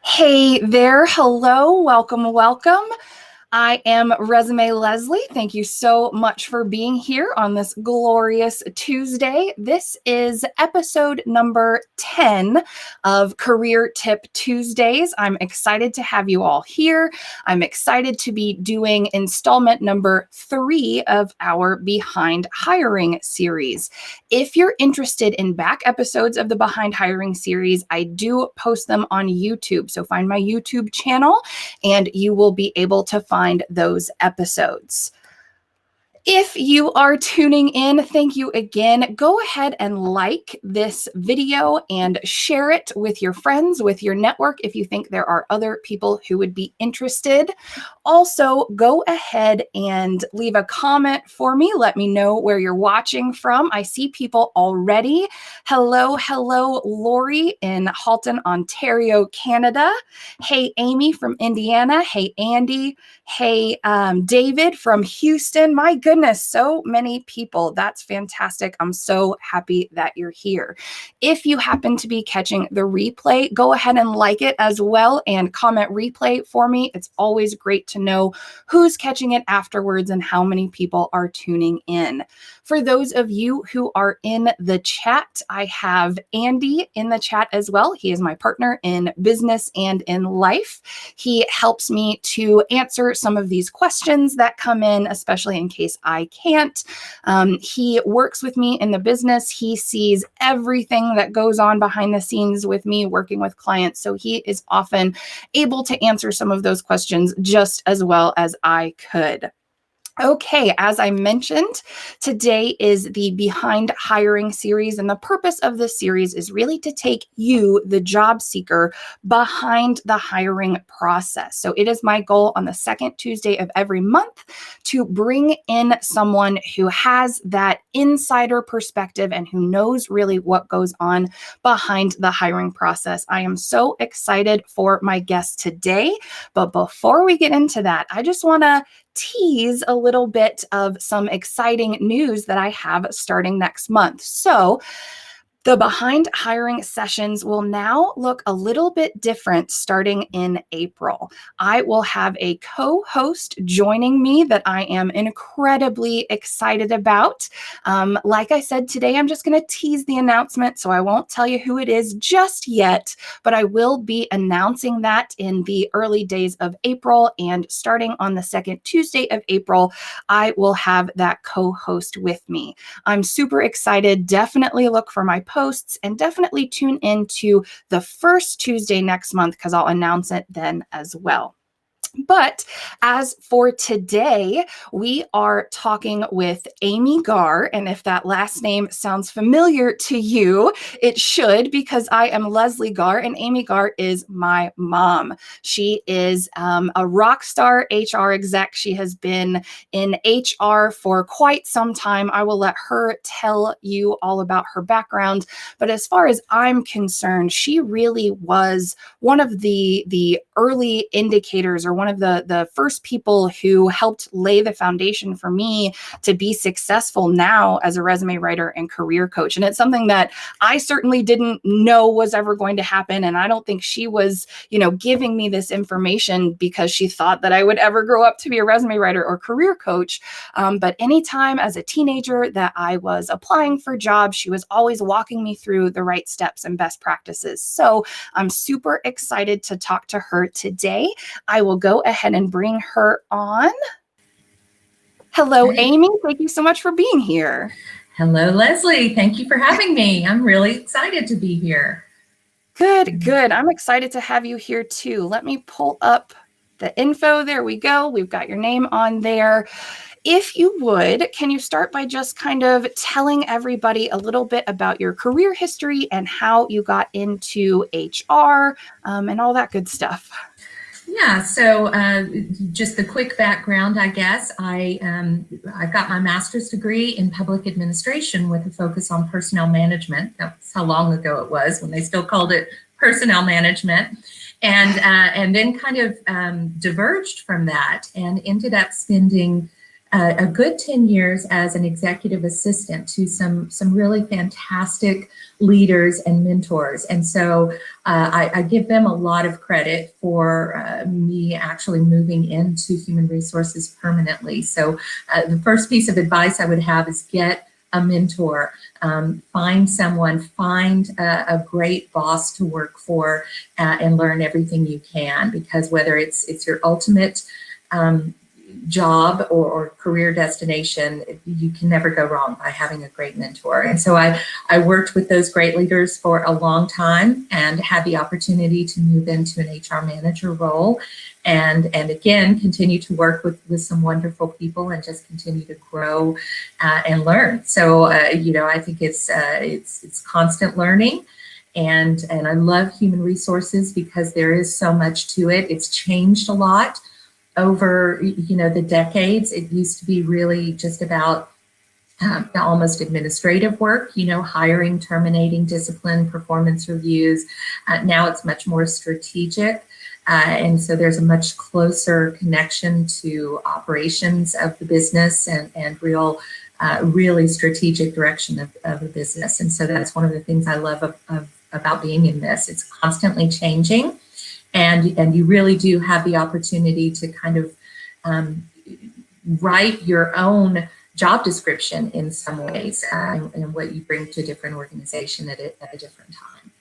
Hey there. Hello. Welcome, welcome. I am Resume Lezlie. Thank you so much for being here on this glorious Tuesday. This is episode number 10 of Career Tip Tuesdays. I'm excited to have you all here. I'm excited to be doing installment number 3 of our Behind Hiring series. If you're interested in back episodes of the Behind Hiring series, I do post them on YouTube. So find my YouTube channel and you will be able to find those episodes. If you are tuning in, thank you again. Go ahead and like this video and share it with your friends, with your network, if you think there are other people who would be interested. Also, go ahead and leave a comment for me. Let me know where you're watching from. I see people already. Hello, Lori in Halton, Ontario, Canada. Hey, Amy from Indiana. Hey, Andy. Hey, David from Houston. My goodness, so many people. That's fantastic. I'm so happy that you're here. If you happen to be catching the replay, go ahead and like it as well and comment replay for me. It's always great to know who's catching it afterwards and how many people are tuning in. For those of you who are in the chat, I have Andy in the chat as well. He is my partner in business and in life. He helps me to answer some of these questions that come in, especially in case I can't. He works with me in the business. He sees everything that goes on behind the scenes with me working with clients. So he is often able to answer some of those questions just as well as I could. Okay, as I mentioned, today is the Behind Hiring series, and the purpose of this series is really to take you, the job seeker, behind the hiring process. So it is my goal on the second Tuesday of every month to bring in someone who has that insider perspective and who knows really what goes on behind the hiring process. I am so excited for my guest today, but before we get into that, I just want to tease a little bit of some exciting news that I have starting next month. So the Behind Hiring sessions will now look a little bit different starting in April. I will have a co-host joining me that I am incredibly excited about. Like I said, today I'm just going to tease the announcement, so I won't tell you who it is just yet, but I will be announcing that in the early days of April, and starting on the second Tuesday of April, I will have that co-host with me. I'm super excited. Definitely look for my posts and definitely tune into the first Tuesday next month because I'll announce it then as well. But as for today, we are talking with Amy Garr. And if that last name sounds familiar to you, it should, because I am Lezlie Garr and Amy Garr is my mom. She is a rock star HR exec. She has been in HR for quite some time. I will let her tell you all about her background. But as far as I'm concerned, she really was one of the early indicators, or one of the first people who helped lay the foundation for me to be successful now as a resume writer and career coach. And it's something that I certainly didn't know was ever going to happen. And I don't think she was, giving me this information because she thought that I would ever grow up to be a resume writer or career coach. But anytime as a teenager that I was applying for jobs, she was always walking me through the right steps and best practices. So I'm super excited to talk to her today. I will go ahead and bring her on. Hello, Amy. Thank you so much for being here. Hello, Lezlie. Thank you for having me. I'm really excited to be here. Good. I'm excited to have you here too. Let me pull up the info. There we go. We've got your name on there. If you would, can you start by just kind of telling everybody a little bit about your career history and how you got into HR and all that good stuff? Yeah, so just the quick background, I guess. I got my master's degree in public administration with a focus on personnel management. That's how long ago it was when they still called it personnel management. And then kind of diverged from that and ended up spending a good 10 years as an executive assistant to some really fantastic leaders and mentors. And so I give them a lot of credit for me actually moving into human resources permanently. So the first piece of advice I would have is get a mentor, find someone, find a great boss to work for, and learn everything you can, because whether it's your ultimate job or career destination, you can never go wrong by having a great mentor. And so I worked with those great leaders for a long time and had the opportunity to move into an HR manager role, and again continue to work with some wonderful people and just continue to grow and learn. So I think it's constant learning. And I love human resources because there is so much to it. It's changed a lot over the decades. It used to be really just about almost administrative work, hiring, terminating, discipline, performance reviews. Now it's much more strategic. And so there's a much closer connection to operations of the business and really strategic direction of the business. And so that's one of the things I love about being in this. It's constantly changing. And you really do have the opportunity to kind of write your own job description in some ways, and what you bring to a different organization at a different time.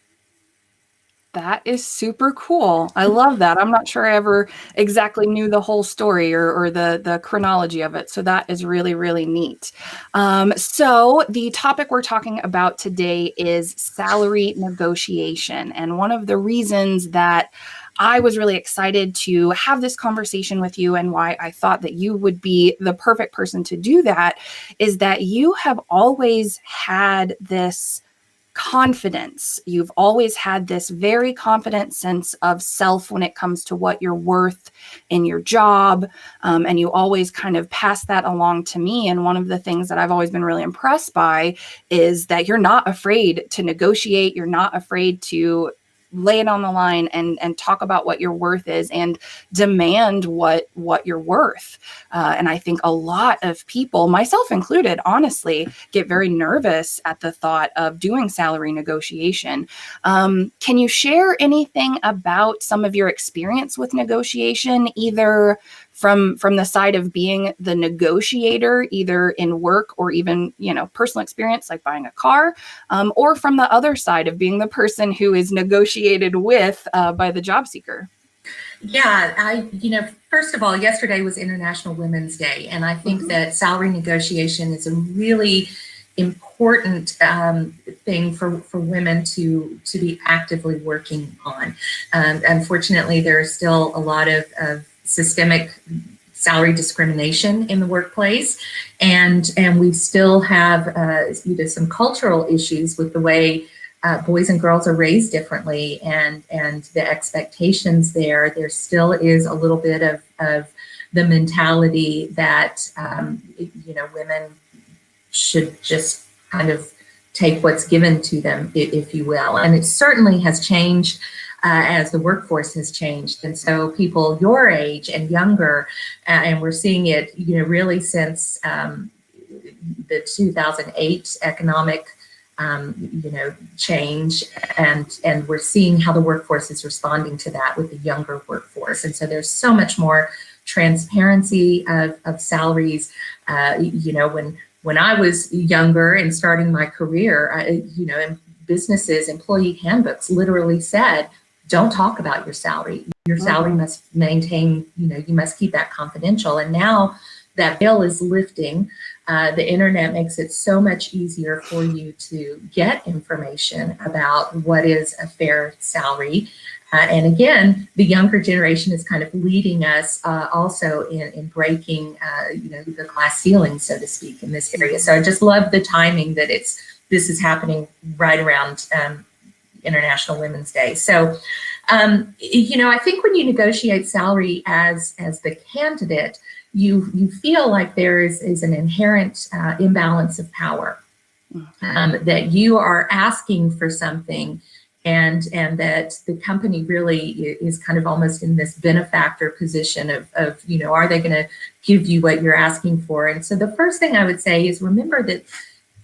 That is super cool. I love that. I'm not sure I ever exactly knew the whole story or the chronology of it. So that is really, really neat. So the topic we're talking about today is salary negotiation. And one of the reasons that I was really excited to have this conversation with you and why I thought that you would be the perfect person to do that is that you have always had this confidence. You've always had this very confident sense of self when it comes to what you're worth in your job. And you always kind of pass that along to me. And one of the things that I've always been really impressed by is that you're not afraid to negotiate. You're not afraid to lay it on the line and talk about what your worth is and demand what you're worth. And I think a lot of people, myself included, honestly, get very nervous at the thought of doing salary negotiation. Can you share anything about some of your experience with negotiation, either from the side of being the negotiator, either in work or even, personal experience like buying a car, or from the other side of being the person who is negotiated with by the job seeker? Yeah, first of all, yesterday was International Women's Day, and I think that salary negotiation is a really important thing for women to be actively working on. Unfortunately, there is still a lot of systemic salary discrimination in the workplace, and we still have some cultural issues with the way boys and girls are raised differently, and the expectations there still is a little bit of the mentality that women should just kind of take what's given to them, if you will. And it certainly has changed as the workforce has changed. And so people your age and younger, and we're seeing it, really since the 2008 economic change, and we're seeing how the workforce is responding to that with the younger workforce. And so there's so much more transparency of salaries. When I was younger and starting my career, in businesses, employee handbooks literally said, don't talk about your salary. Your salary must maintain, you must keep that confidential. And now that veil is lifting. The internet makes it so much easier for you to get information about what is a fair salary. And again, the younger generation is kind of leading us also in breaking, the glass ceiling, so to speak, in this area. So I just love the timing that this is happening right around International Women's Day. So, I think when you negotiate salary as the candidate, you feel like there is an inherent imbalance of power, that you are asking for something and that the company really is kind of almost in this benefactor position of you know, are they going to give you what you're asking for? And so the first thing I would say is remember that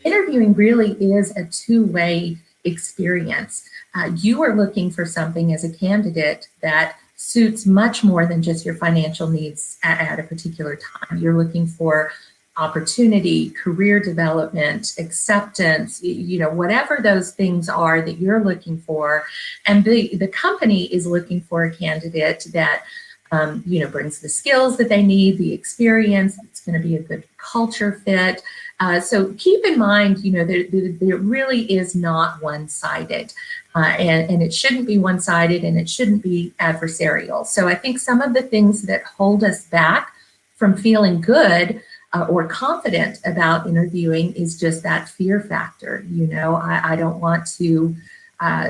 interviewing really is a two-way experience. You are looking for something as a candidate that suits much more than just your financial needs at a particular time. You're looking for opportunity, career development, acceptance, you know, whatever those things are that you're looking for. And the company is looking for a candidate that, you know, brings the skills that they need, the experience, it's going to be a good culture fit. So keep in mind, you know, there really is not one-sided. And it shouldn't be one-sided, and it shouldn't be adversarial. So I think some of the things that hold us back from feeling good or confident about interviewing is just that fear factor. You know, I don't want to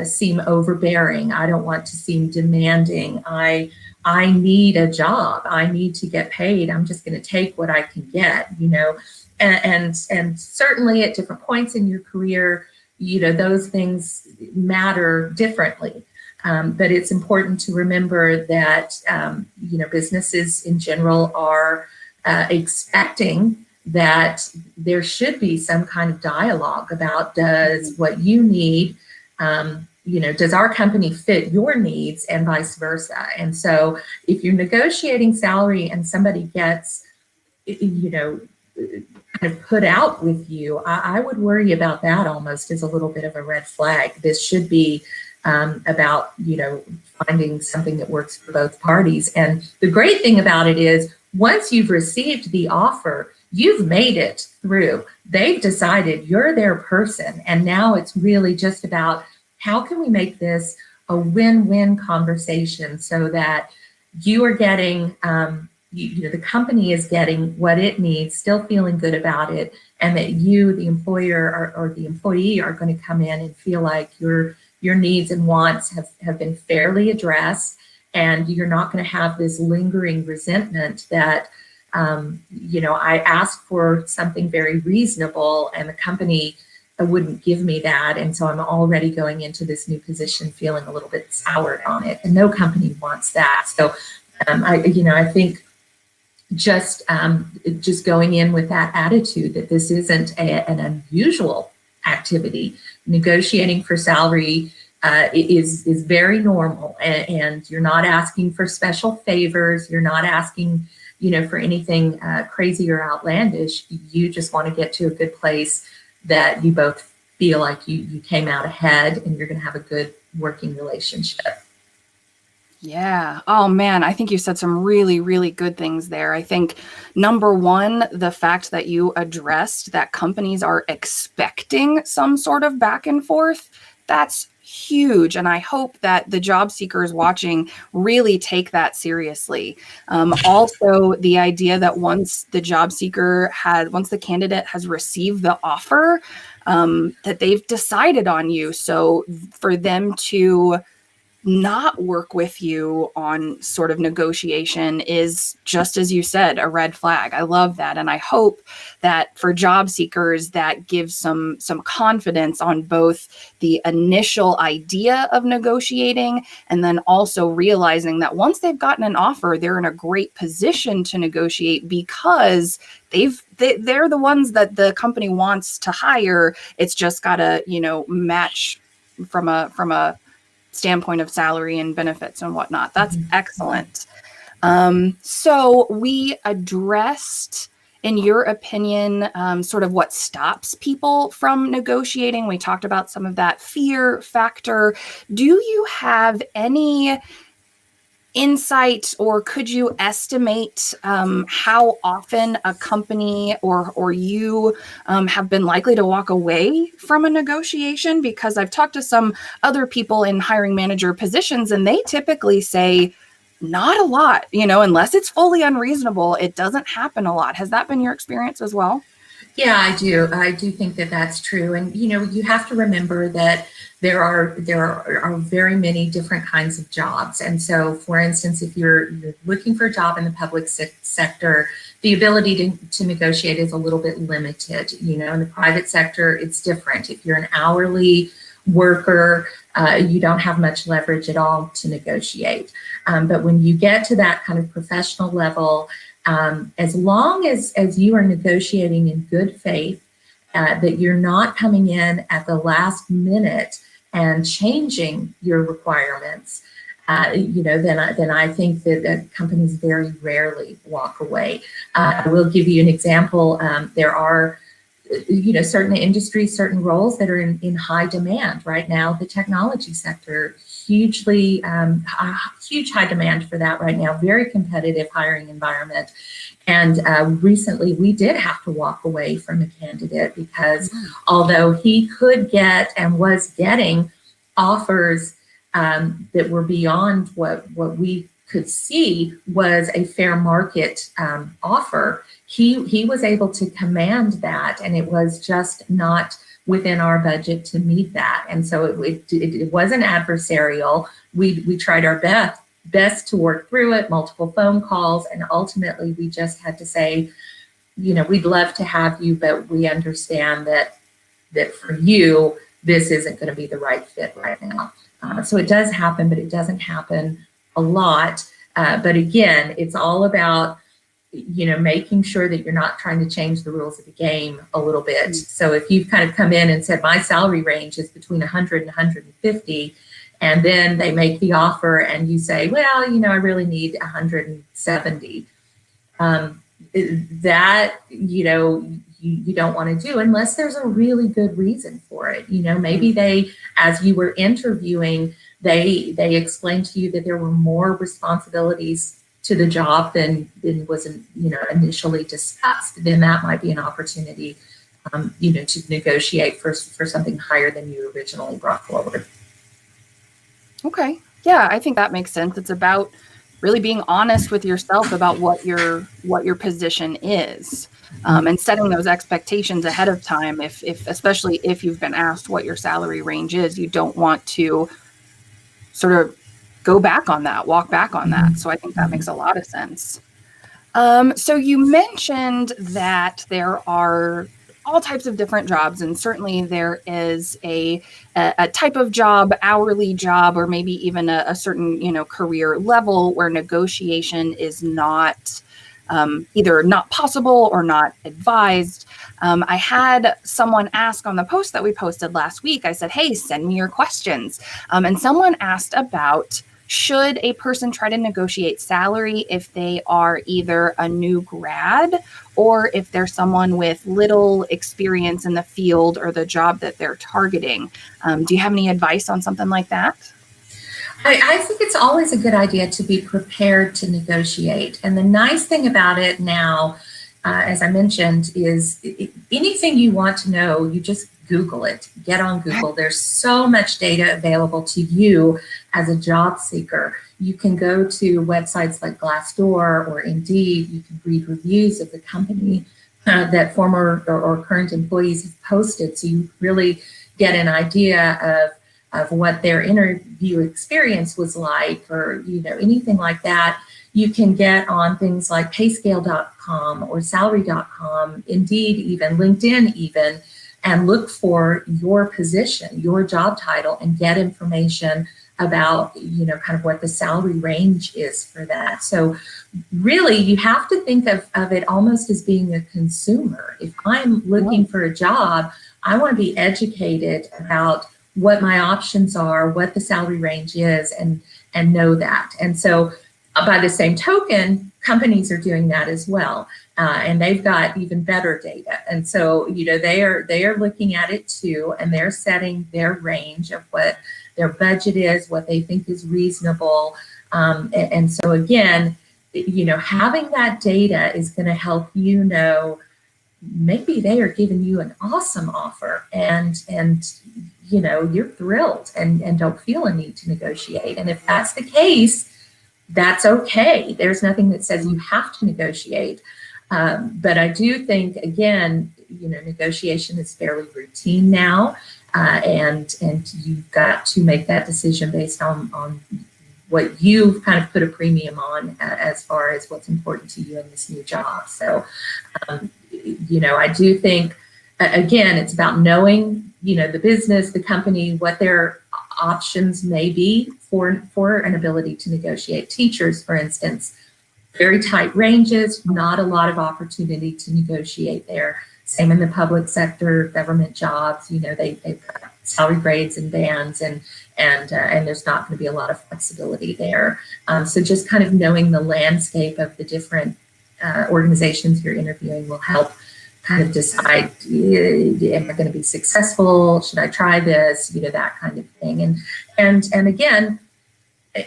seem overbearing. I don't want to seem demanding. I need a job. I need to get paid. I'm just going to take what I can get, you know. And certainly at different points in your career, you know, those things matter differently. But it's important to remember that, you know, businesses in general are expecting that there should be some kind of dialogue about does what you need, you know, does our company fit your needs and vice versa. And so if you're negotiating salary and somebody gets, you know, kind of put out with you, I would worry about that almost as a little bit of a red flag. This should be about, you know, finding something that works for both parties. And the great thing about it is once you've received the offer, you've made it through. They've decided you're their person. And now it's really just about how can we make this a win-win conversation so that you are getting, you know, the company is getting what it needs, still feeling good about it, and that you, the employer or the employee, are going to come in and feel like your needs and wants have been fairly addressed, and you're not going to have this lingering resentment that, you know, I asked for something very reasonable and the company wouldn't give me that, and so I'm already going into this new position feeling a little bit soured on it, and no company wants that. So, I think just going in with that attitude that this isn't an unusual activity. Negotiating for salary is very normal, and you're not asking for special favors. You're not asking, you know, for anything crazy or outlandish. You just want to get to a good place that you both feel like you came out ahead and you're going to have a good working relationship. Yeah. Oh man, I think you said some really, really good things there. I think number one, the fact that you addressed that companies are expecting some sort of back and forth, that's huge. And I hope that the job seekers watching really take that seriously. Also, the idea that once the candidate has received the offer, that they've decided on you. So for them to not work with you on sort of negotiation is, just as you said, a red flag. I love that. And I hope that for job seekers, that gives some confidence on both the initial idea of negotiating and then also realizing that once they've gotten an offer, they're in a great position to negotiate because they're the ones that the company wants to hire. It's just got to, you know, match from a standpoint of salary and benefits and whatnot. That's excellent. So we addressed, in your opinion, sort of what stops people from negotiating. We talked about some of that fear factor. Do you have any insight, or could you estimate how often a company or you have been likely to walk away from a negotiation? Because I've talked to some other people in hiring manager positions, and they typically say not a lot, you know, unless it's fully unreasonable, it doesn't happen a lot. Has that been your experience as well? Yeah, I do. I do think that that's true. And, you know, you have to remember that there are very many different kinds of jobs. And so, for instance, if you're looking for a job in the public sector, the ability to negotiate is a little bit limited. You know, in the private sector, it's different. If you're an hourly worker, you don't have much leverage at all to negotiate. But when you get to that kind of professional level, as long as you are negotiating in good faith, that you're not coming in at the last minute and changing your requirements, then I think that companies very rarely walk away. I will give you an example. There are certain industries, certain roles that are in high demand right now. The technology sector, huge high demand for that right now, very competitive hiring environment. And recently we did have to walk away from a candidate because although he could get and was getting offers that were beyond what we could see was a fair market offer, he was able to command that, and it was just not within our budget to meet that. And so it wasn't adversarial. We tried our best to work through it, multiple phone calls, and ultimately we just had to say, we'd love to have you, but we understand that for you, this isn't going to be the right fit right now. So it does happen, but it doesn't happen a lot. But again, it's all about making sure that you're not trying to change the rules of the game a little bit. So if you've kind of come in and said, my salary range is between 100 and 150, and then they make the offer and you say, well, I really need 170, that, you don't want to do unless there's a really good reason for it. Maybe they, as you were interviewing, they explained to you that there were more responsibilities to the job than was initially discussed. Then that might be an opportunity to negotiate for something higher than you originally brought forward. Okay. Yeah, I think that makes sense. It's about really being honest with yourself about what your position is, and setting those expectations ahead of time. Especially if you've been asked what your salary range is, you don't want to sort of walk back on that. So I think that makes a lot of sense. So you mentioned that there are all types of different jobs, and certainly there is a type of job, hourly job, or maybe even a certain career level where negotiation is not either not possible or not advised. I had someone ask on the post that we posted last week. I said, hey, send me your questions, and someone asked about, should a person try to negotiate salary if they are either a new grad or if they're someone with little experience in the field or the job that they're targeting? Do you have any advice on something like that? I think it's always a good idea to be prepared to negotiate. And the nice thing about it now, as I mentioned, is anything you want to know, you just Google it. Get on Google. There's so much data available to you as a job seeker. You can go to websites like Glassdoor or Indeed. You can read reviews of the company that former or current employees have posted, so you really get an idea of what their interview experience was like, or anything like that. You can get on things like payscale.com or salary.com, Indeed even, LinkedIn even, and look for your position, your job title, and get information about, kind of what the salary range is for that. So really, you have to think of it almost as being a consumer. If I'm looking for a job, I want to be educated about what my options are, what the salary range is, and know that. And so by the same token, companies are doing that as well. And they've got even better data. And so, they are looking at it too, and they're setting their range of what their budget is, what they think is reasonable. And so again, having that data is going to help maybe they are giving you an awesome offer and you're thrilled and don't feel a need to negotiate. And if that's the case, that's okay. There's nothing that says you have to negotiate. But I do think, again, negotiation is fairly routine now, and you've got to make that decision based on what you've kind of put a premium on as far as what's important to you in this new job. So, I do think, again, it's about knowing, the business, the company, what they're options may be for an ability to negotiate. Teachers, for instance, very tight ranges, not a lot of opportunity to negotiate there. Same in the public sector, government jobs, they've got salary grades and bands, and there's not going to be a lot of flexibility there. So just kind of knowing the landscape of the different organizations you're interviewing will help kind of decide, am I going to be successful? Should I try this? That kind of thing. And again,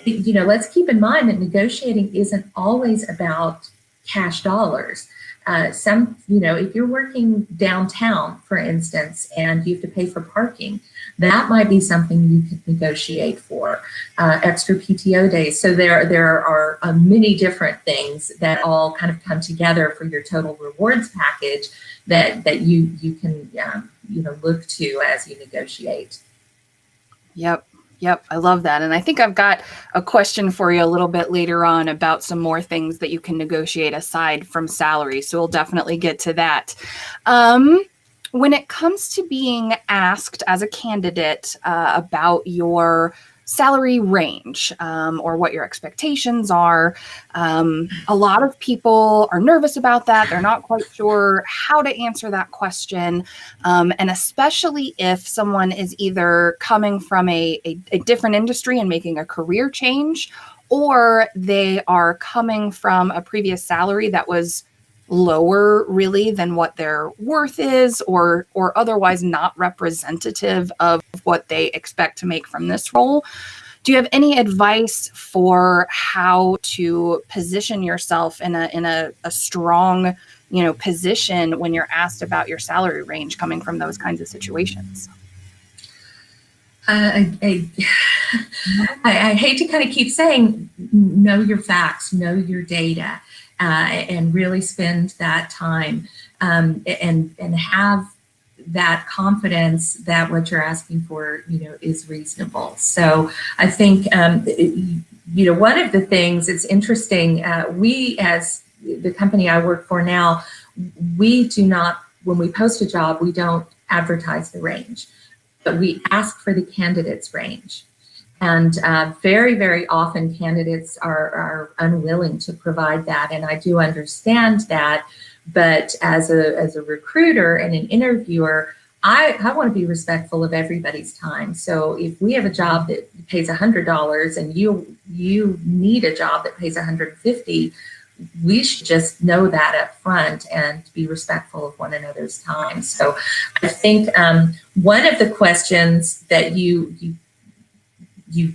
let's keep in mind that negotiating isn't always about cash dollars. If you're working downtown, for instance, and you have to pay for parking, that might be something you could negotiate for. Extra PTO days. So there are many different things that all kind of come together for your total rewards package that you can look to as you negotiate. Yep, I love that. And I think I've got a question for you a little bit later on about some more things that you can negotiate aside from salary. So we'll definitely get to that. When it comes to being asked as a candidate about your salary range or what your expectations are, a lot of people are nervous about that. They're not quite sure how to answer that question. And especially if someone is either coming from a different industry and making a career change, or they are coming from a previous salary that was lower really than what their worth is, or otherwise not representative of what they expect to make from this role. Do you have any advice for how to position yourself in a strong, position when you're asked about your salary range coming from those kinds of situations? I hate to kind of keep saying, know your facts, know your data. And really spend that time and have that confidence that what you're asking for, is reasonable. So I think, one of the things, it's interesting, we as the company I work for now, we do not, when we post a job, we don't advertise the range, but we ask for the candidate's range. And very, very often candidates are unwilling to provide that. And I do understand that. But as a recruiter and an interviewer, I want to be respectful of everybody's time. So if we have a job that pays $100 and you need a job that pays $150, we should just know that up front and be respectful of one another's time. So I think one of the questions that you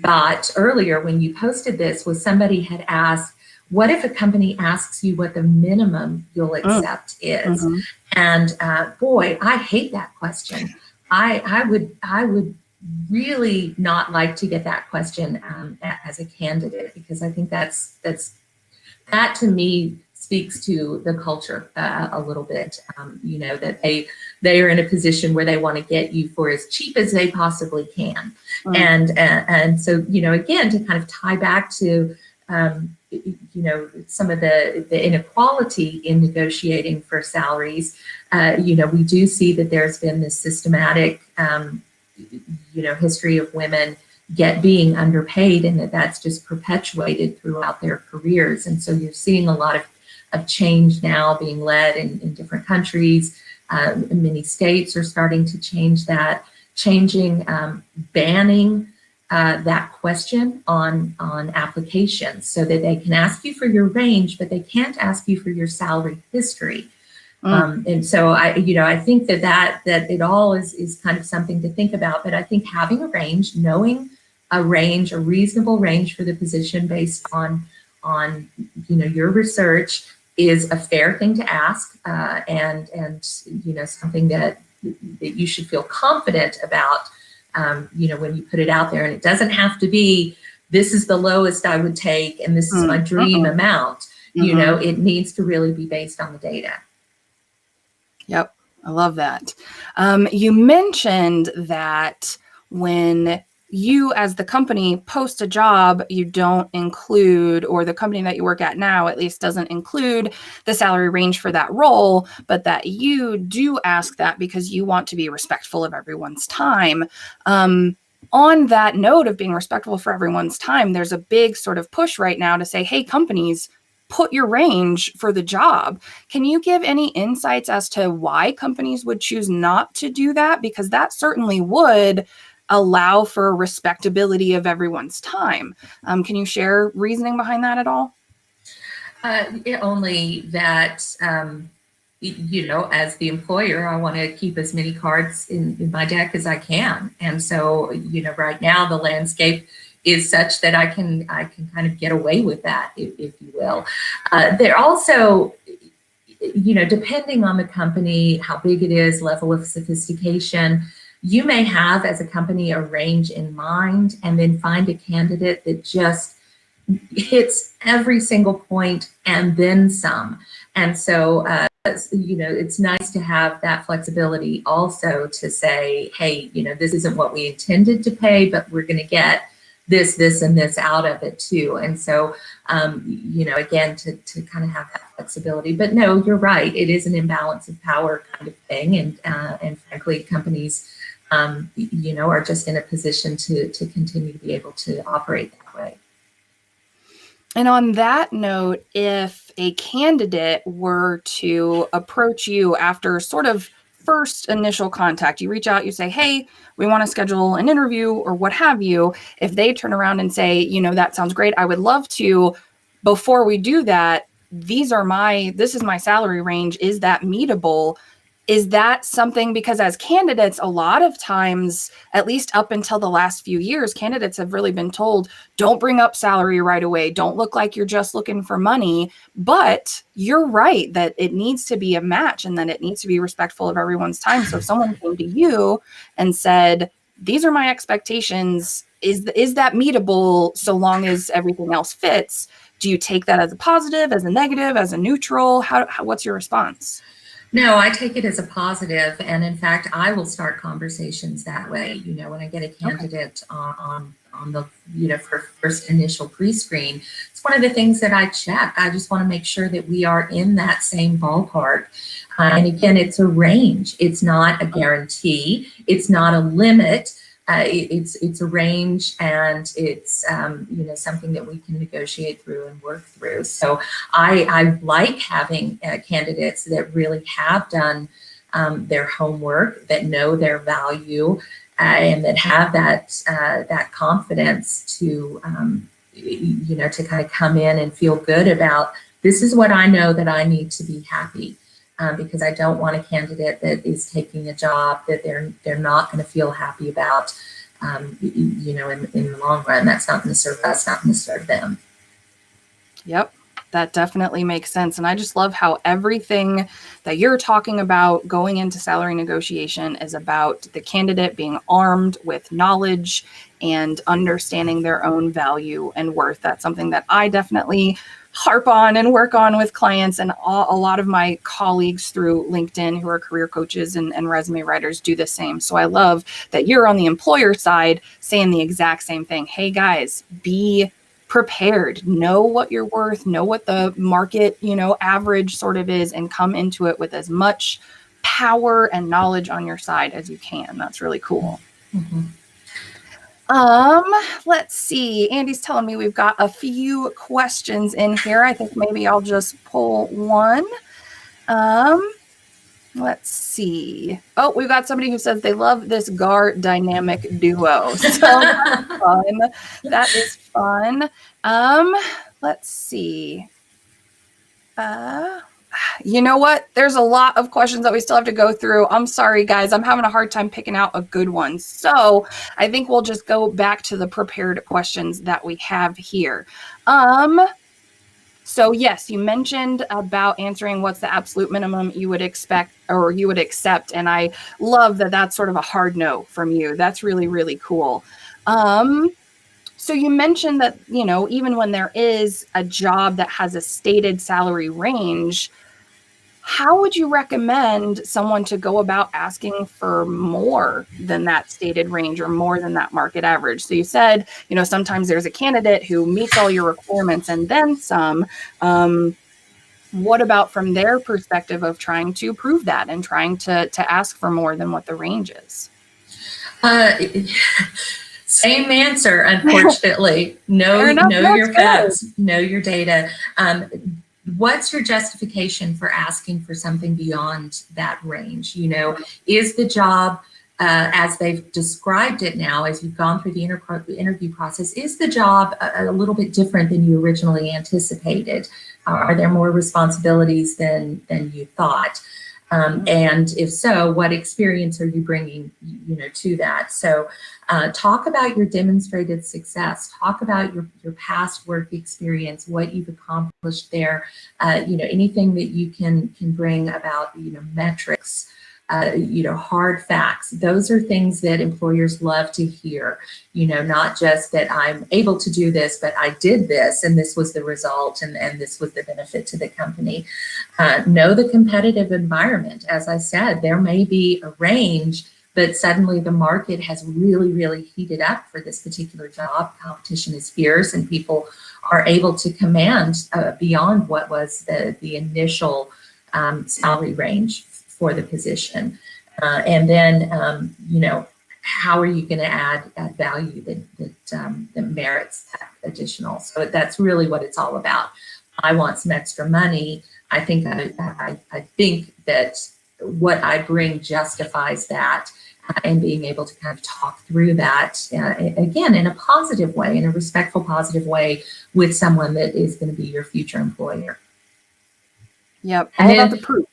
got earlier when you posted this was somebody had asked, what if a company asks you what the minimum you'll accept is? Mm-hmm. And boy, I hate that question. I would really not like to get that question as a candidate, because I think that to me speaks to the culture a little bit. That they are in a position where they want to get you for as cheap as they possibly can. Mm. And so, again, to kind of tie back to, some of the inequality in negotiating for salaries, we do see that there's been this systematic, history of women being underpaid, and that's just perpetuated throughout their careers. And so you're seeing a lot of change now being led in different countries. Many states are starting to change that, banning that question on applications, so that they can ask you for your range, but they can't ask you for your salary history. And so I think that it all is kind of something to think about. But I think having a range, knowing a reasonable range for the position based on your research, is a fair thing to ask, and something that you should feel confident about, when you put it out there. And it doesn't have to be, this is the lowest I would take and this is my dream amount. Mm-hmm. It needs to really be based on the data. Yep, I love that. You mentioned that when you as the company post a job, you don't include, or the company that you work at now at least doesn't include the salary range for that role, but that you do ask that because you want to be respectful of everyone's time. on that note of being respectful for everyone's time, there's a big sort of push right now to say, hey, companies, put your range for the job. Can you give any insights as to why companies would choose not to do that? Because that certainly would allow for respectability of everyone's time. Can you share reasoning behind that at all? Only that, as the employer, I want to keep as many cards in my deck as I can. And so, right now the landscape is such that I can kind of get away with that, if you will. They're also, depending on the company, how big it is, level of sophistication, you may have as a company a range in mind and then find a candidate that just hits every single point and then some. And so, it's nice to have that flexibility also to say, hey, this isn't what we intended to pay, but we're going to get this, and this out of it too. And so, again, to kind of have that flexibility. But no, you're right. It is an imbalance of power kind of thing. And frankly, companies, are just in a position to continue to be able to operate that way. And on that note, if a candidate were to approach you after sort of first initial contact, you reach out, you say, hey, we want to schedule an interview or what have you. If they turn around and say, that sounds great, I would love to, before we do that, this is my salary range. Is that meetable? Is that something, because as candidates, a lot of times, at least up until the last few years, candidates have really been told, don't bring up salary right away. Don't look like you're just looking for money. But you're right that it needs to be a match and that it needs to be respectful of everyone's time. So if someone came to you and said, these are my expectations, is that meetable so long as everything else fits? Do you take that as a positive, as a negative, as a neutral? What's your response? No, I take it as a positive, and in fact, I will start conversations that way. When I get a candidate on the for first initial pre-screen, it's one of the things that I check. I just want to make sure that we are in that same ballpark. And again, it's a range. It's not a guarantee. It's not a limit. It's a range, and it's something that we can negotiate through and work through. So I like having candidates that really have done their homework, that know their value, and that have that confidence to to kind of come in and feel good about, this is what I know that I need to be happy. Because I don't want a candidate that is taking a job that they're not going to feel happy about, in the long run. That's not going to serve us, not going to serve them. Yep, that definitely makes sense. And I just love how everything that you're talking about going into salary negotiation is about the candidate being armed with knowledge and understanding their own value and worth. That's something that I definitely harp on and work on with clients, and a lot of my colleagues through LinkedIn who are career coaches and resume writers do the same. So I love that you're on the employer side saying the exact same thing. Hey guys, be prepared, know what you're worth, know what the market, average sort of is, and come into it with as much power and knowledge on your side as you can. That's really cool. Mm-hmm. Let's see. Andy's telling me we've got a few questions in here. I think maybe I'll just pull one. Let's see. Oh, we've got somebody who says they love this Garr dynamic duo. So that's fun. That is fun. Let's see. You know what? There's a lot of questions that we still have to go through. I'm sorry, guys. I'm having a hard time picking out a good one. So I think we'll just go back to the prepared questions that we have here. So yes, you mentioned about answering what's the absolute minimum you would expect or you would accept. And I love that that's sort of a hard no from you. That's really, really cool. So you mentioned that, even when there is a job that has a stated salary range, how would you recommend someone to go about asking for more than that stated range or more than that market average? So you said, sometimes there's a candidate who meets all your requirements and then some. What about from their perspective of trying to prove that and trying to ask for more than what the range is? Same answer, unfortunately. Fair enough. Know That's your good. facts, know your data. What's your justification for asking for something beyond that range? You know, is the job, as they've described it now, as you've gone through the interview process, is the job a little bit different than you originally anticipated? Are there more responsibilities than you thought? And if so, what experience are you bringing, you know, to that? So talk about your demonstrated success. Talk about your past work experience, what you've accomplished there. You know, anything that you can bring about, you know, metrics, you know, hard facts. Those are things that employers love to hear. You know, not just that I'm able to do this, but I did this, and this was the result, and this was the benefit to the company. Know the competitive environment. As I said, there may be a range, but suddenly the market has really heated up for this particular job. Competition is fierce, and people are able to command beyond what was the initial salary range for the position. And then, you know, how are you going to add value that merits that additional? So that's really what it's all about. I want some extra money. I think that what I bring justifies that, and being able to kind of talk through that again in a positive way, in a respectful, positive way, with someone that is going to be your future employer. Yep, all about the proof.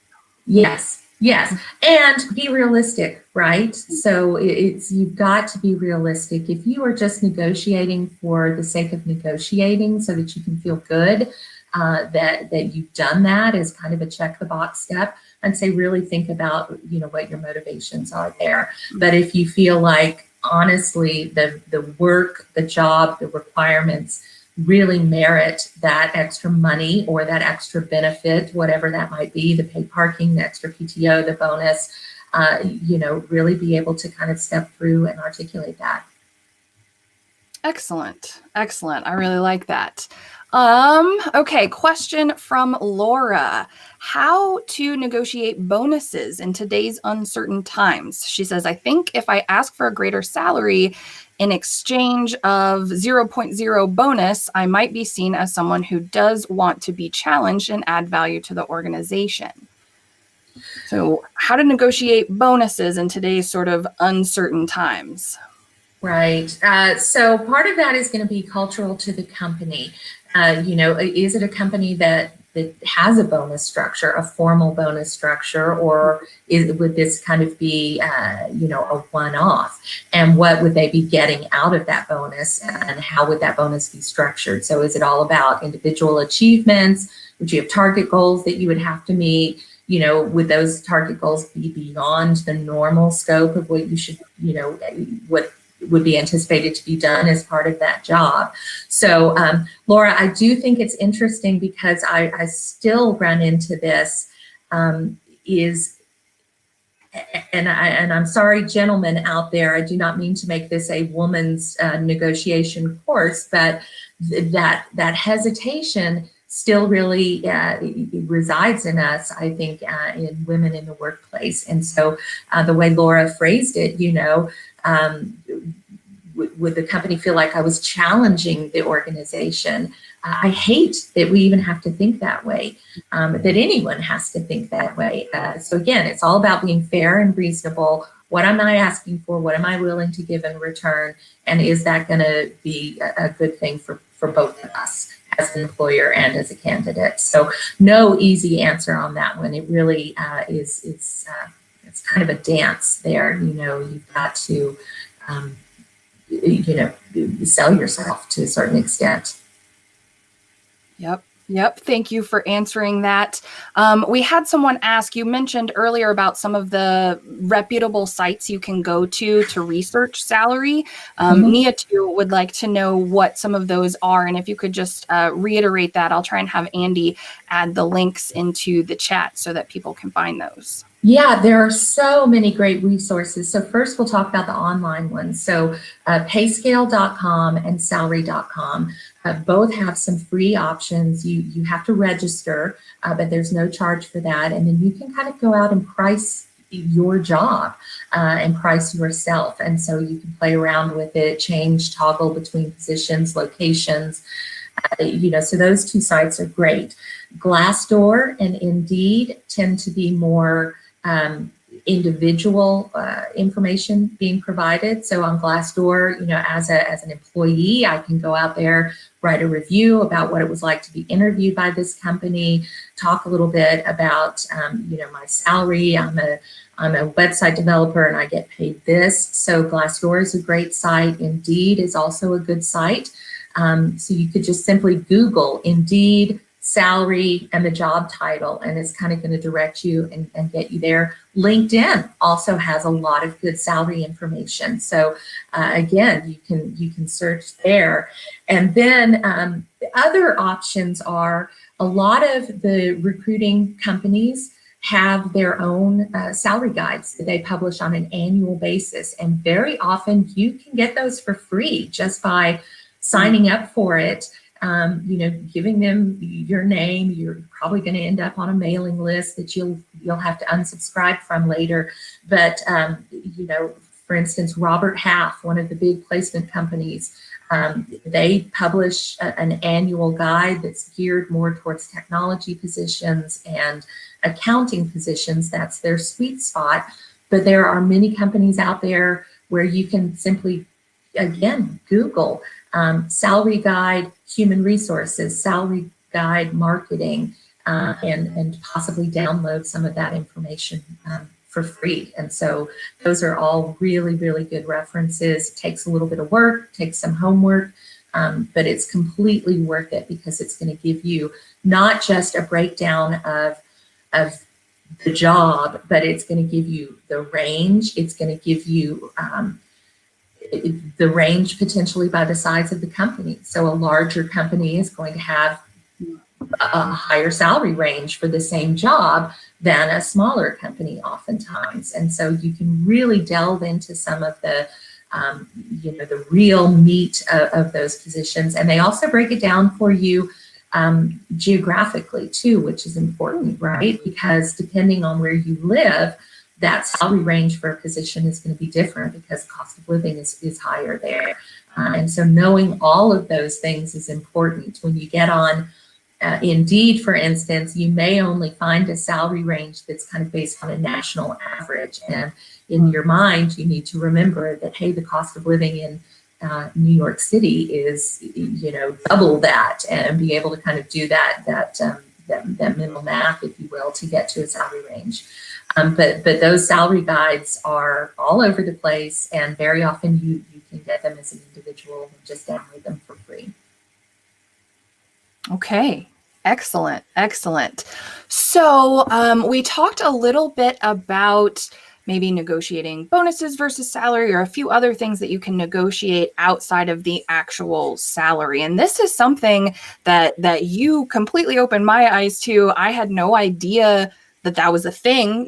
Yes, and be realistic, right? So you've got to be realistic. If you are just negotiating for the sake of negotiating so that you can feel good, that you've done that as kind of a check the box step, I'd say really think about, you know, what your motivations are there. But if you feel like, honestly, the work, the job, the requirements really merit that extra money or that extra benefit, whatever that might be, the paid parking, the extra PTO, the bonus, you know, really be able to kind of step through and articulate that. Excellent. I really like that. Okay, question from Laura. How to negotiate bonuses in today's uncertain times? She says, I think if I ask for a greater salary in exchange of 0.0 bonus, I might be seen as someone who does want to be challenged and add value to the organization. So how to negotiate bonuses in today's sort of uncertain times? Right. So part of that is going to be cultural to the company. You know, is it a company that has a bonus structure, a formal bonus structure, or would this kind of be, you know, a one-off? And what would they be getting out of that bonus, and how would that bonus be structured? So is it all about individual achievements? Would you have target goals that you would have to meet? You know, would those target goals be beyond the normal scope of what you should, you know, what would be anticipated to be done as part of that job? So Laura, I do think it's interesting because I still run into this and I'm sorry, gentlemen out there, I do not mean to make this a woman's negotiation course, but that hesitation still really resides in us, I think, in women in the workplace. And so the way Laura phrased it, you know, would the company feel like I was challenging the organization? I hate that we even have to think that way, that anyone has to think that way. So again, it's all about being fair and reasonable. What am I asking for? What am I willing to give in return? And is that going to be a good thing for both of us as an employer and as a candidate? So no easy answer on that one. It really it's kind of a dance there. You know, you've got to you know, sell yourself to a certain extent. Yep. Thank you for answering that. We had someone ask, you mentioned earlier about some of the reputable sites you can go to research salary. Nia too would like to know what some of those are. And if you could just reiterate that, I'll try and have Andy add the links into the chat so that people can find those. Yeah, there are so many great resources. So first we'll talk about the online ones. So payscale.com and salary.com both have some free options. You have to register, but there's no charge for that. And then you can kind of go out and price your job and price yourself. And so you can play around with it, change, toggle between positions, locations, so those two sites are great. Glassdoor and Indeed tend to be more individual information being provided. So on Glassdoor, as an employee, I can go out there, write a review about what it was like to be interviewed by this company, talk a little bit about, my salary. I'm a website developer and I get paid this. So Glassdoor is a great site. Indeed is also a good site. So you could just simply Google Indeed, salary, and the job title, and it's kind of going to direct you and get you there. LinkedIn also has a lot of good salary information. So again, you can search there. And then the other options are a lot of the recruiting companies have their own salary guides that they publish on an annual basis. And very often you can get those for free just by signing up for it, giving them your name. You're probably going to end up on a mailing list that you'll have to unsubscribe from later. But, for instance, Robert Half, one of the big placement companies, they publish an annual guide that's geared more towards technology positions and accounting positions. That's their sweet spot. But there are many companies out there where you can simply, again, Google salary guide, human resources, salary guide, marketing, and possibly download some of that information for free. And so those are all really, really good references. It takes a little bit of work, takes some homework, but it's completely worth it because it's going to give you not just a breakdown of the job, but it's going to give you the range. It's going to give you the range potentially by the size of the company. So a larger company is going to have a higher salary range for the same job than a smaller company oftentimes. And so you can really delve into some of the, the real meat of those positions. And they also break it down for you geographically too, which is important, right? Because depending on where you live, that salary range for a position is going to be different because cost of living is higher there. And so knowing all of those things is important. When you get on Indeed, for instance, you may only find a salary range that's kind of based on a national average. And in your mind, you need to remember that, hey, the cost of living in New York City is, double that, and be able to kind of do that mental math, if you will, to get to a salary range. But those salary guides are all over the place, and very often you can get them as an individual and just download them for free. Okay, excellent. So we talked a little bit about maybe negotiating bonuses versus salary, or a few other things that you can negotiate outside of the actual salary. And this is something that you completely opened my eyes to. I had no idea that was a thing,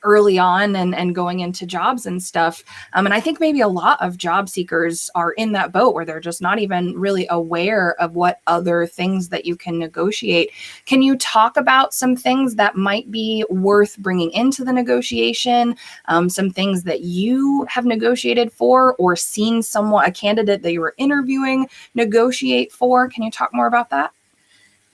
early on and going into jobs and stuff. And I think maybe a lot of job seekers are in that boat where they're just not even really aware of what other things that you can negotiate. Can you talk about some things that might be worth bringing into the negotiation? Some things that you have negotiated for or seen a candidate that you were interviewing negotiate for? Can you talk more about that?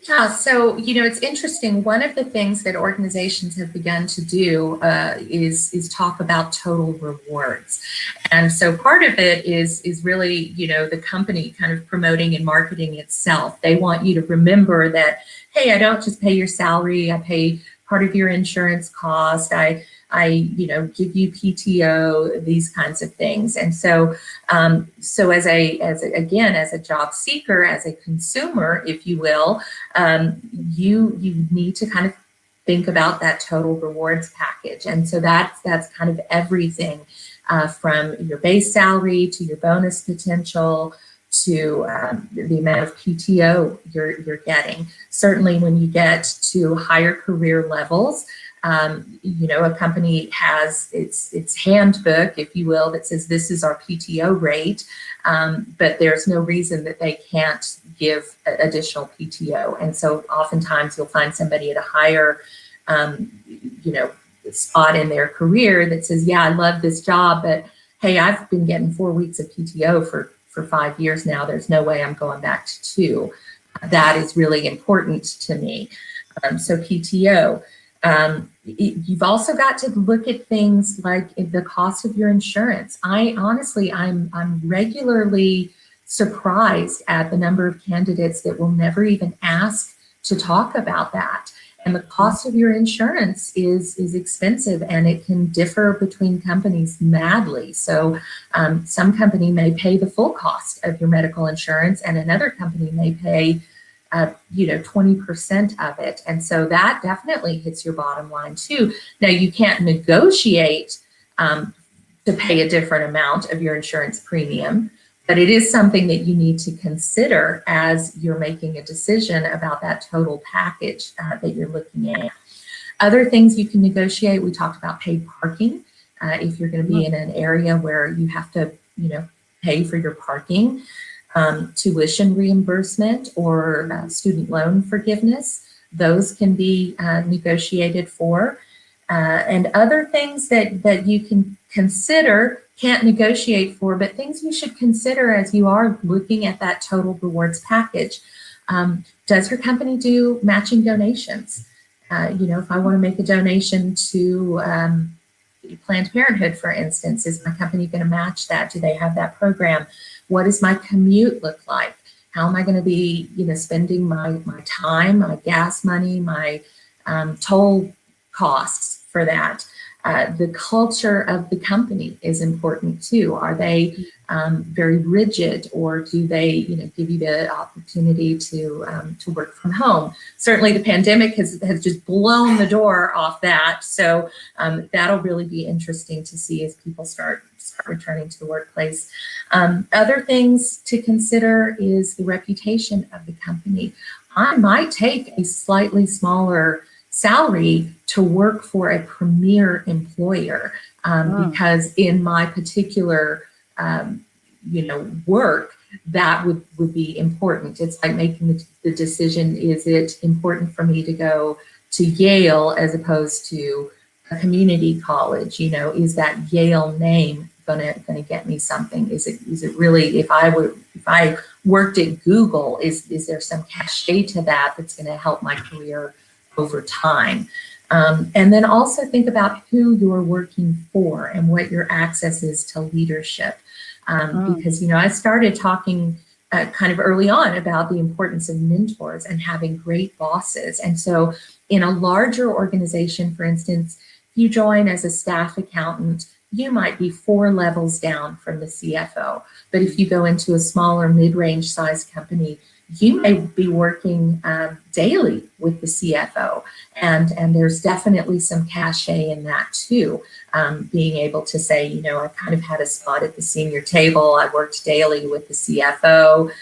Yeah, so, it's interesting. One of the things that organizations have begun to do is talk about total rewards. And so part of it is really, the company kind of promoting and marketing itself. They want you to remember that, hey, I don't just pay your salary, I pay part of your insurance cost, I give you PTO, these kinds of things. And so, as a job seeker, as a consumer, if you will, you need to kind of think about that total rewards package. And so that's kind of everything from your base salary to your bonus potential to the amount of PTO you're getting. Certainly when you get to higher career levels, a company has its handbook, if you will, that says this is our PTO rate, but there's no reason that they can't give additional PTO. And so oftentimes you'll find somebody at a higher, spot in their career that says, yeah, I love this job, but hey, I've been getting 4 weeks of PTO for 5 years now. There's no way I'm going back to 2. That is really important to me. So PTO. You've also got to look at things like the cost of your insurance. I'm regularly surprised at the number of candidates that will never even ask to talk about that. And the cost of your insurance is expensive, and it can differ between companies madly. So some company may pay the full cost of your medical insurance, and another company may pay 20% of it. And so that definitely hits your bottom line too. Now, you can't negotiate to pay a different amount of your insurance premium, but it is something that you need to consider as you're making a decision about that total package that you're looking at. Other things you can negotiate, we talked about paid parking. If you're going to be in an area where you have to, pay for your parking, tuition reimbursement or student loan forgiveness, those can be negotiated for. And other things that you can consider, can't negotiate for, but things you should consider as you are looking at that total rewards package. Does your company do matching donations? If I want to make a donation to Planned Parenthood, for instance, is my company going to match that? Do they have that program? What does my commute look like? How am I going to be, spending my time, my gas money, my toll costs for that? The culture of the company is important too. Are they very rigid, or do they, give you the opportunity to work from home? Certainly, the pandemic has just blown the door off that. So that'll really be interesting to see as people start returning to the workplace. Other things to consider is the reputation of the company. I might take a slightly smaller salary to work for a premier employer because in my particular work, that would be important. It's like making the decision, is it important for me to go to Yale as opposed to a community college? Is that Yale name gonna get me something? Is it really, if I worked at Google, is there some cachet to that that's going to help my career over time? And then also think about who you're working for and what your access is to leadership. Because, I started talking kind of early on about the importance of mentors and having great bosses. And so in a larger organization, for instance, if you join as a staff accountant, you might be 4 levels down from the CFO. But if you go into a smaller mid-range size company, you may be working daily with the CFO, and there's definitely some cachet in that too. Being able to say, I kind of had a spot at the senior table, I worked daily with the CFO.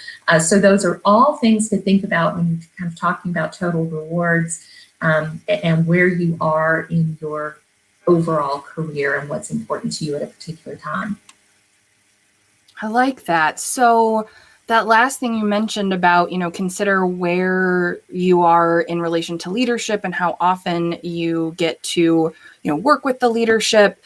So those are all things to think about when you're kind of talking about total rewards and where you are in your overall career and what's important to you at a particular time. I like that. So that last thing you mentioned about, consider where you are in relation to leadership and how often you get to, work with the leadership.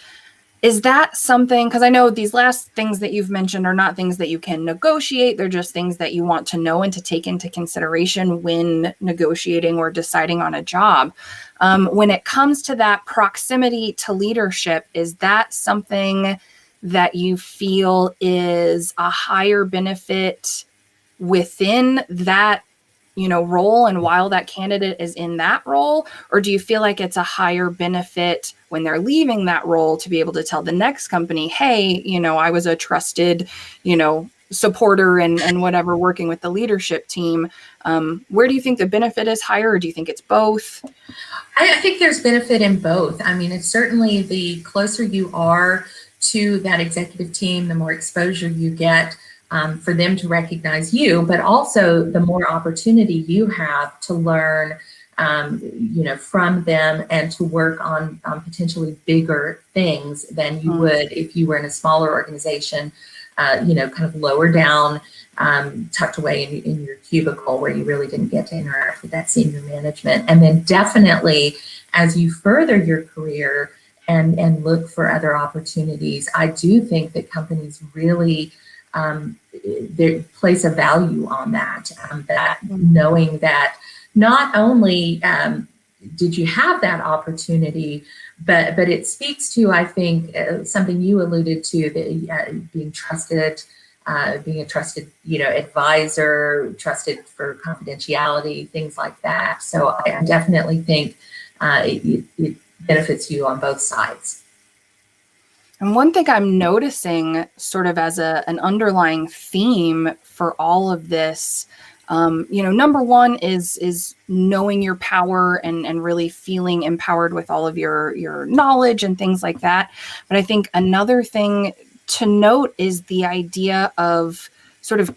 Is that something, because I know these last things that you've mentioned are not things that you can negotiate. They're just things that you want to know and to take into consideration when negotiating or deciding on a job. When it comes to that proximity to leadership, is that something that you feel is a higher benefit within that, role and while that candidate is in that role? Or do you feel like it's a higher benefit when they're leaving that role to be able to tell the next company, hey, I was a trusted, supporter and whatever, working with the leadership team? Where do you think the benefit is higher, or do you think it's both? I think there's benefit in both. I mean, it's certainly the closer you are to that executive team, the more exposure you get for them to recognize you, but also the more opportunity you have to learn, from them and to work on potentially bigger things than you would if you were in a smaller organization, kind of lower down, tucked away in your cubicle where you really didn't get to interact with that senior management. And then definitely as you further your career and look for other opportunities, I do think that companies really place a value on that, that knowing that not only did you have that opportunity, but it speaks to, I think, something you alluded to, that being trusted, being a trusted, advisor, trusted for confidentiality, things like that. So I definitely think it benefits you on both sides. And one thing I'm noticing sort of as an underlying theme for all of this, number one is knowing your power and really feeling empowered with all of your knowledge and things like that. But I think another thing to note is the idea of sort of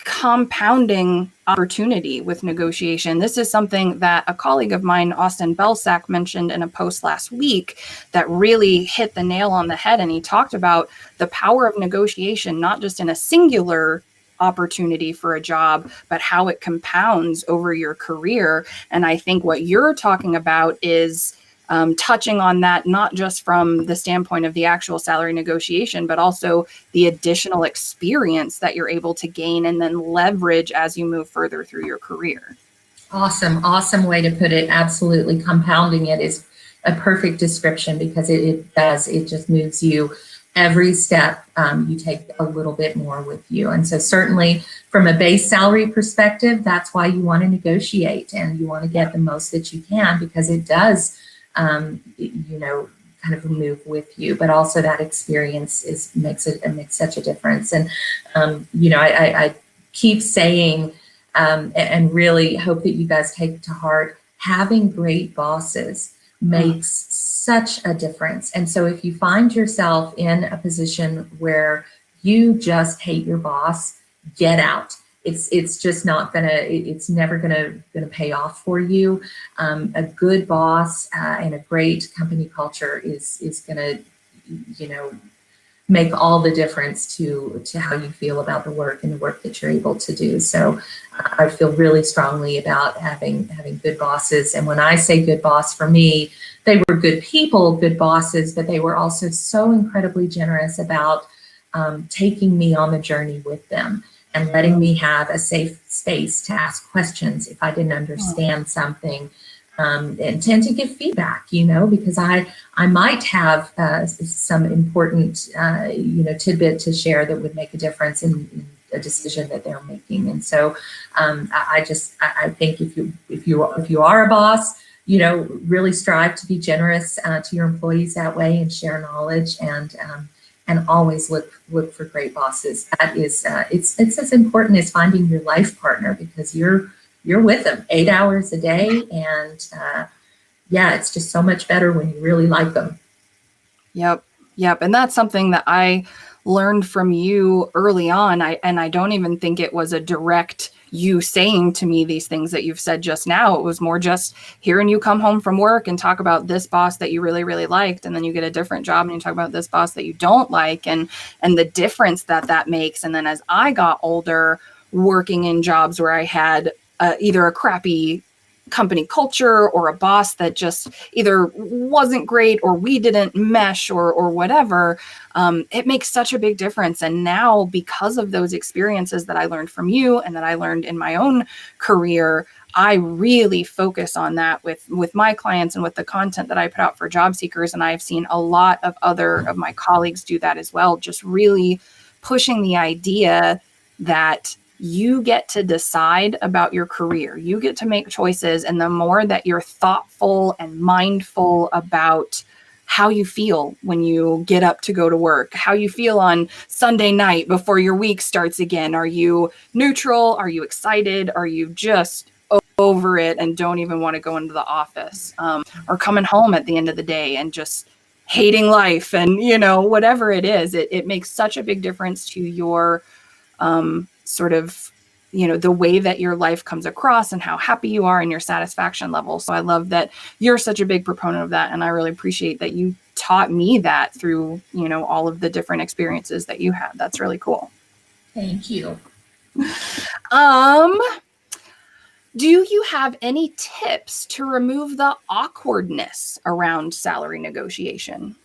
compounding opportunity with negotiation. This is something that a colleague of mine, Austin Belsack, mentioned in a post last week that really hit the nail on the head. And he talked about the power of negotiation, not just in a singular opportunity for a job, but how it compounds over your career. And I think what you're talking about is touching on that, not just from the standpoint of the actual salary negotiation, but also the additional experience that you're able to gain and then leverage as you move further through your career. Awesome way to put it. Absolutely. Compounding it is a perfect description, because it just moves you every step. You take a little bit more with you. And so certainly from a base salary perspective, that's why you want to negotiate and you want to get the most that you can, because it does kind of move with you, but also that experience makes such a difference. And I keep saying and really hope that you guys take to heart, having great bosses makes such a difference. And so if you find yourself in a position where you just hate your boss, get out. It's just not it's never gonna pay off for you. A good boss and a great company culture is gonna, make all the difference to how you feel about the work and the work that you're able to do. So I feel really strongly about having good bosses. And when I say good boss, for me, they were good people, good bosses, but they were also so incredibly generous about taking me on the journey with them and letting me have a safe space to ask questions if I didn't understand something, and tend to give feedback, because I might have some important, tidbit to share that would make a difference in a decision that they're making. And so I think if you are a boss, really strive to be generous to your employees that way and share knowledge, and always look for great bosses. That is, it's as important as finding your life partner, because you're with them 8 hours a day, and it's just so much better when you really like them. Yep. And that's something that I learned from you early on. I don't even think it was a direct you saying to me these things that you've said just now. It was more just hearing you come home from work and talk about this boss that you really, really liked. And then you get a different job and you talk about this boss that you don't like, and the difference that makes. And then as I got older, working in jobs where I had either a crappy company culture or a boss that just either wasn't great or we didn't mesh or whatever, it makes such a big difference. And now, because of those experiences that I learned from you and that I learned in my own career, I really focus on that with my clients and with the content that I put out for job seekers. And I've seen a lot of other of my colleagues do that as well, just really pushing the idea that you get to decide about your career. You get to make choices. And the more that you're thoughtful and mindful about how you feel when you get up to go to work, how you feel on Sunday night before your week starts again. Are you neutral? Are you excited? Are you just over it and don't even want to go into the office? Or coming home at the end of the day and just hating life and, whatever it is, it makes such a big difference to your sort of, the way that your life comes across and how happy you are and your satisfaction level. So I love that you're such a big proponent of that. And I really appreciate that you taught me that through, all of the different experiences that you had. That's really cool. Thank you. Do you have any tips to remove the awkwardness around salary negotiation?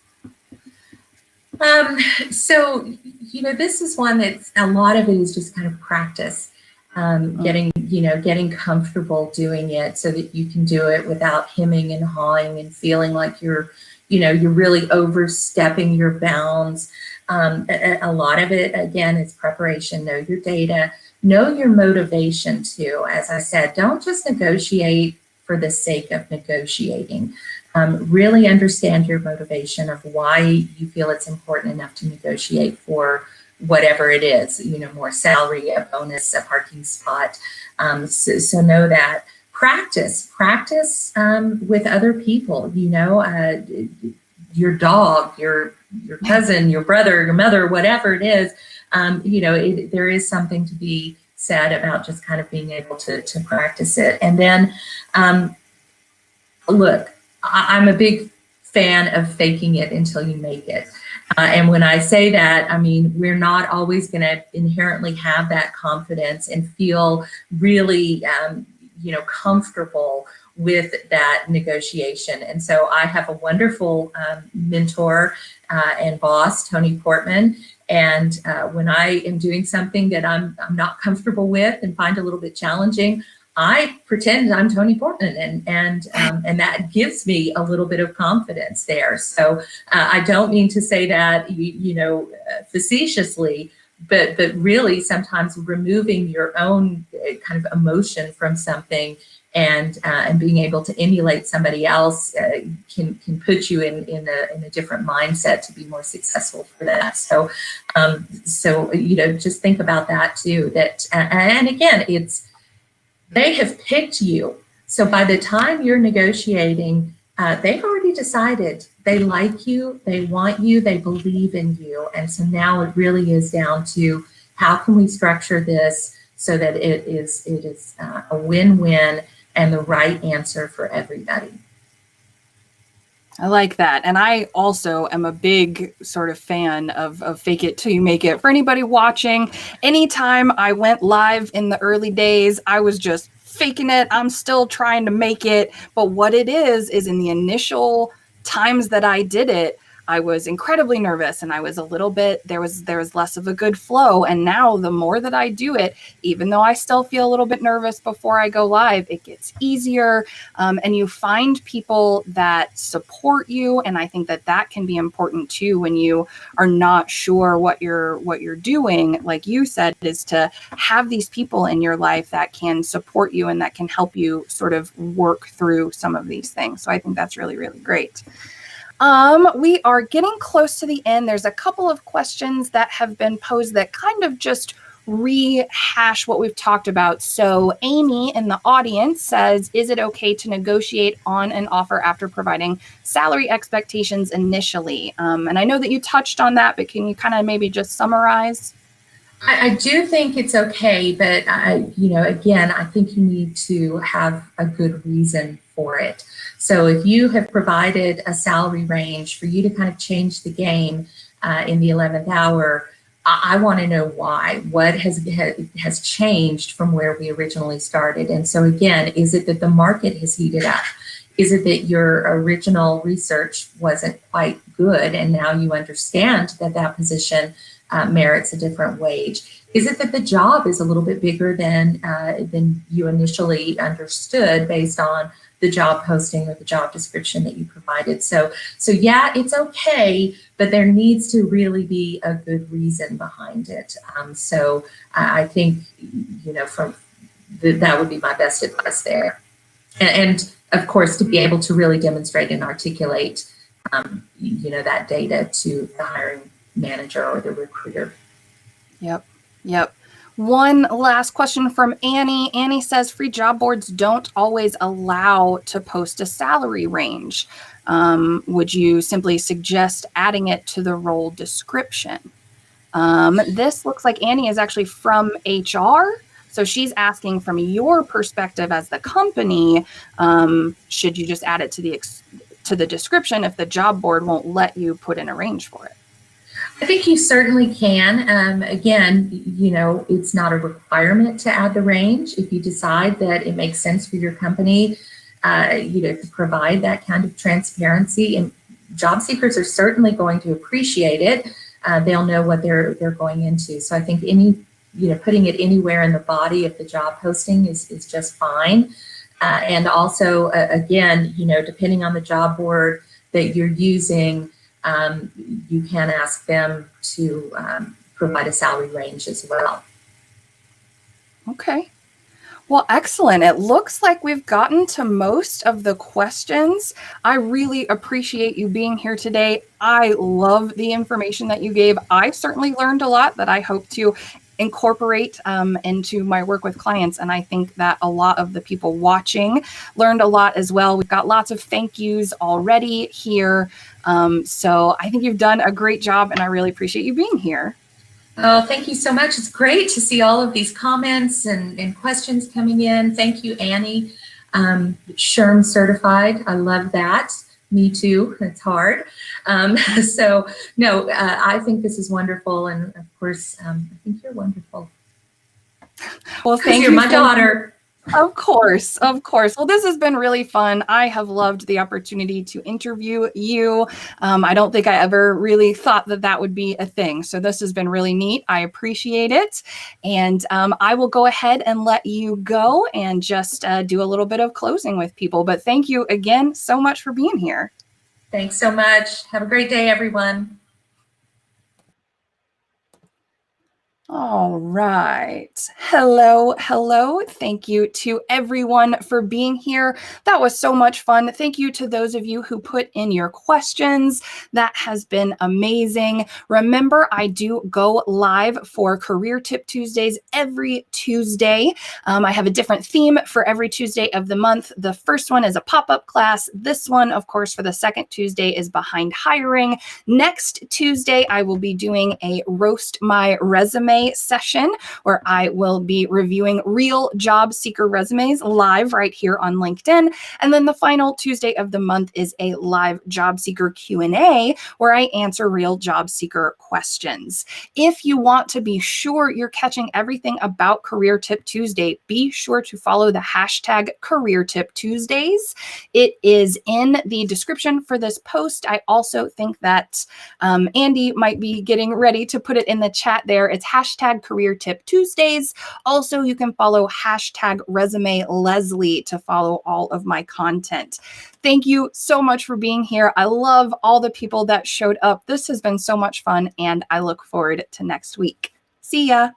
So, this is one that's a lot of it is just kind of practice, getting comfortable doing it so that you can do it without hemming and hawing and feeling like you're really overstepping your bounds. A lot of it, again, is preparation. Know your data, know your motivation too. As I said, don't just negotiate for the sake of negotiating. Really understand your motivation of why you feel it's important enough to negotiate for whatever it is, more salary, a bonus, a parking spot. So know that. Practice with other people, your dog, your cousin, your brother, your mother, whatever it is. There is something to be said about just kind of being able to practice it. And then, look, I'm a big fan of faking it until you make it. And when I say that, I mean, we're not always going to inherently have that confidence and feel really, comfortable with that negotiation. And so I have a wonderful mentor and boss, Tony Portman. And when I am doing something that I'm not comfortable with and find a little bit challenging, I pretend I'm Tony Portman, and that gives me a little bit of confidence there. So I don't mean to say that, facetiously, but really sometimes removing your own kind of emotion from something and being able to emulate somebody else can put you in a different mindset to be more successful for that. So just think about that too. That and again, they have picked you. So by the time you're negotiating, they've already decided they like you, they want you, they believe in you. And so now it really is down to how can we structure this so that it is a win-win and the right answer for everybody. I like that. And I also am a big sort of fan of fake it till you make it. For anybody watching, anytime I went live in the early days, I was just faking it. I'm still trying to make it. But what it is in the initial times that I did it, I was incredibly nervous and I was a little bit, there was less of a good flow. And now the more that I do it, even though I still feel a little bit nervous before I go live, it gets easier. And you find people that support you. And I think that can be important too, when you are not sure what you're doing, like you said, is to have these people in your life that can support you and that can help you sort of work through some of these things. So I think that's really, really great. We are getting close to the end. There's a couple of questions that have been posed that kind of just rehash what we've talked about. So Amy in the audience says, is it okay to negotiate on an offer after providing salary expectations initially? And I know that you touched on that, but can you kind of maybe just summarize? I do think it's okay, but again, I think you need to have a good reason for it. So if you have provided a salary range for you to kind of change the game in the 11th hour, I want to know why. What has changed from where we originally started? And so again, is it that the market has heated up? Is it that your original research wasn't quite good and now you understand that position merits a different wage? Is it that the job is a little bit bigger than you initially understood based on the job posting or the job description that you provided? So yeah, it's okay, but there needs to really be a good reason behind it. So I think, that would be my best advice there. And of course, to be able to really demonstrate and articulate, that data to the hiring manager or the recruiter. Yep. One last question from Annie. Annie says, free job boards don't always allow to post a salary range. Would you simply suggest adding it to the role description? This looks like Annie is actually from HR. So she's asking from your perspective as the company, should you just add it to the description if the job board won't let you put in a range for it? I think you certainly can. Again, it's not a requirement to add the range. If you decide that it makes sense for your company, to provide that kind of transparency, and job seekers are certainly going to appreciate it. They'll know what they're going into. So I think putting it anywhere in the body of the job posting is just fine. And also, again, depending on the job board that you're using, you can ask them to provide a salary range as well. Okay. Well, excellent. It looks like we've gotten to most of the questions. I really appreciate you being here today. I love the information that you gave. I certainly learned a lot that I hope to incorporate into my work with clients. And I think that a lot of the people watching learned a lot as well. We've got lots of thank yous already here. So I think you've done a great job, and I really appreciate you being here. Oh, thank you so much. It's great to see all of these comments and questions coming in. Thank you, Annie. SHRM certified. I love that. Me too. It's hard. So, no, I think this is wonderful. And of course, I think you're wonderful. Well, thank you. You're my daughter. Of course, of course. Well, this has been really fun. I have loved the opportunity to interview you. I don't think I ever really thought that that would be a thing. So this has been really neat. I appreciate it. And I will go ahead and let you go and just do a little bit of closing with people. But thank you again so much for being here. Thanks so much. Have a great day, everyone. All right. Hello, hello. Thank you to everyone for being here. That was so much fun. Thank you to those of you who put in your questions. That has been amazing. Remember, I do go live for Career Tip Tuesdays every Tuesday. I have a different theme for every Tuesday of the month. The first one is a pop-up class. This one, of course, for the second Tuesday is behind hiring. Next Tuesday, I will be doing a Roast My Resume session where I will be reviewing real job seeker resumes live right here on LinkedIn. And then the final Tuesday of the month is a live job seeker Q&A where I answer real job seeker questions. If you want to be sure you're catching everything about Career Tip Tuesday, be sure to follow the hashtag Career Tip Tuesdays. It is in the description for this post. I also think that Andy might be getting ready to put it in the chat there. It's hashtag Career Tip Tuesdays. Also, you can follow hashtag Resume Lezlie to follow all of my content. Thank you so much for being here. I love all the people that showed up. This has been so much fun, and I look forward to next week. See ya.